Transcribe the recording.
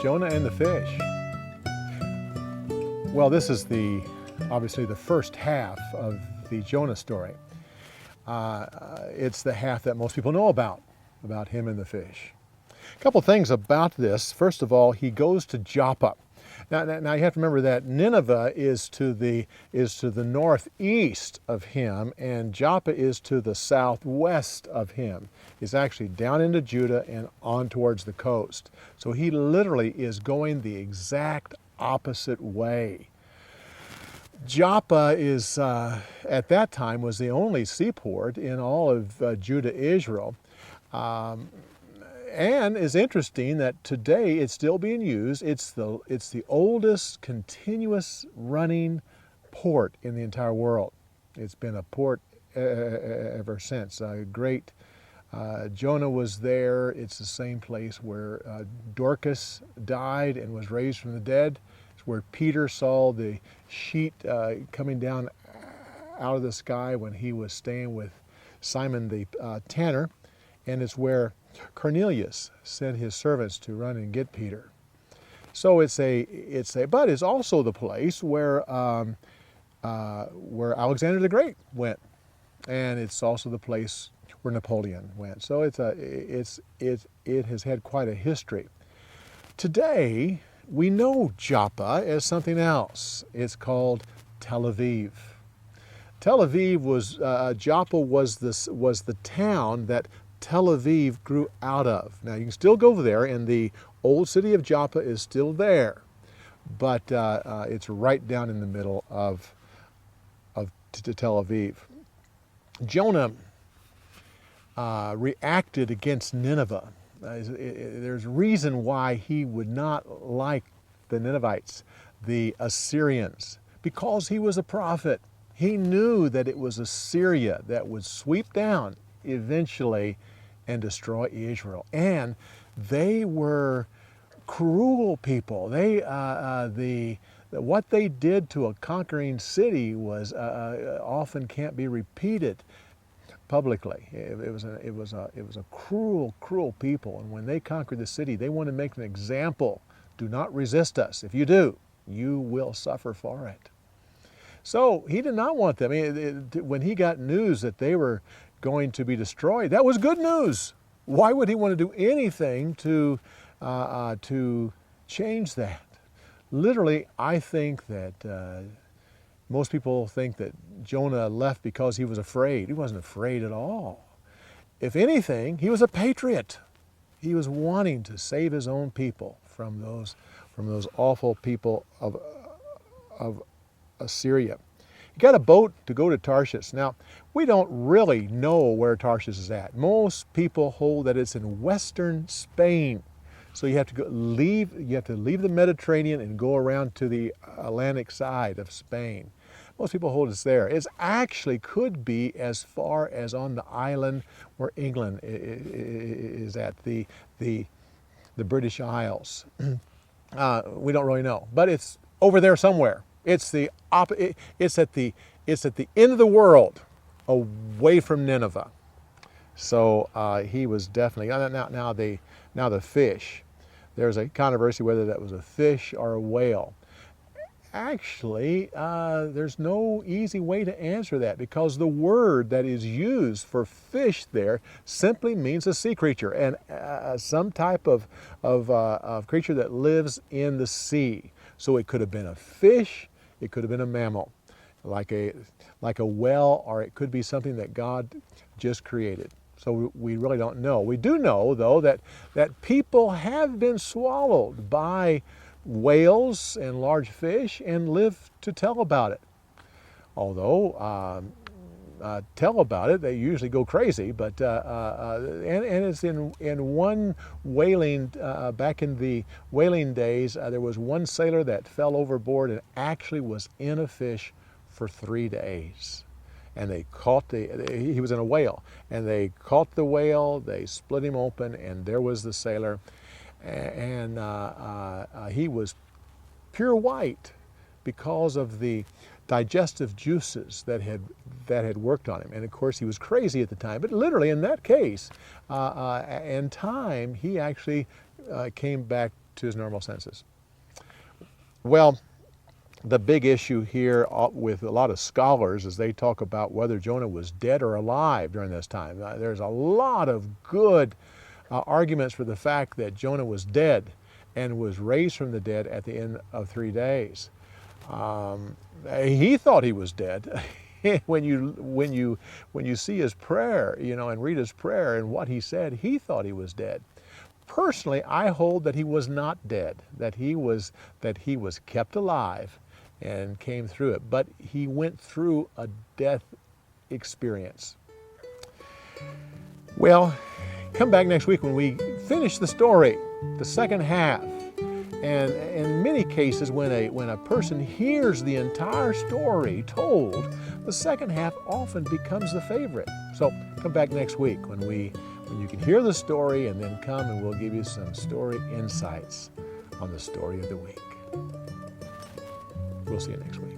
Jonah and the fish. Well, this is obviously the first half of the Jonah story. It's the half that most people know about him and the fish. A couple things about this. First of all, he goes to Joppa. Now you have to remember that Nineveh is to the northeast of him, and Joppa is to the southwest of him. It's actually down into Judah and on towards the coast. So he literally is going the exact opposite way. Joppa is, at that time, was the only seaport in all of Judah, Israel. And it's interesting that today it's still being used. It's the oldest continuous running port in the entire world. It's been a port ever since. Jonah was there. It's the same place where Dorcas died and was raised from the dead. It's where Peter saw the sheet coming down out of the sky when he was staying with Simon the tanner. And it's where Cornelius sent his servants to run and get Peter. So but it's also the place where Alexander the Great went, and it's also the place where Napoleon went. So it has had quite a history. Today we know Joppa as something else. It's called Tel Aviv. Tel Aviv was Joppa was the town that Tel Aviv grew out of. Now you can still go there, and the old city of Joppa is still there, but it's right down in the middle of Tel Aviv. Jonah reacted against Nineveh. There's a reason why he would not like the Ninevites, the Assyrians, because he was a prophet. He knew that it was Assyria that would sweep down eventually and destroy Israel. And they were cruel people. What they did to a conquering city was often can't be repeated publicly. It was a cruel people. And when they conquered the city, they wanted to make an example. Do not resist us. If you do, you will suffer for it. So he did not want them. When he got news that they were going to be destroyed, that was good news. Why would he want to do anything to change that? Literally, I think that most people think that Jonah left because he was afraid. He wasn't afraid at all. If anything, he was a patriot. He was wanting to save his own people from those awful people of Assyria. He got a boat to go to Tarshish. Now, we don't really know where Tarshish is at. Most people hold that it's in western Spain. So you have to leave the Mediterranean and go around to the Atlantic side of Spain. Most people hold it's there. It actually could be as far as on the island where England is at, the British Isles. We don't really know, but it's over there somewhere. It's at the end of the world, away from Nineveh. So he was definitely now the fish. There's a controversy whether that was a fish or a whale. Actually, there's no easy way to answer that, because the word that is used for fish there simply means a sea creature, and some type of creature that lives in the sea. So it could have been a fish, it could have been a mammal, like a whale, or it could be something that God just created. So we really don't know. We do know, though, that people have been swallowed by whales and large fish and live to tell about it. Although tell about it, they usually go crazy. But and it's in one whaling back in the whaling days. There was one sailor that fell overboard and actually was in a fish for 3 days. And they caught he was in a whale, and they caught the whale, they split him open, and there was the sailor. And he was pure white because of the digestive juices that had worked on him. And of course, he was crazy at the time. But literally, in that case, in time, he actually came back to his normal senses. Well, the big issue here with a lot of scholars is they talk about whether Jonah was dead or alive during this time. There's a lot of good arguments for the fact that Jonah was dead and was raised from the dead at the end of 3 days. He thought he was dead. when you see his prayer, and read his prayer and what he said, he thought he was dead. Personally, I hold that he was not dead, that he was kept alive and came through it, but he went through a death experience. Well, come back next week when we finish the story, the second half. And in many cases, when a person hears the entire story told, the second half often becomes the favorite. So come back next week when you can hear the story, and then come and we'll give you some story insights on the story of the week. We'll see you next week.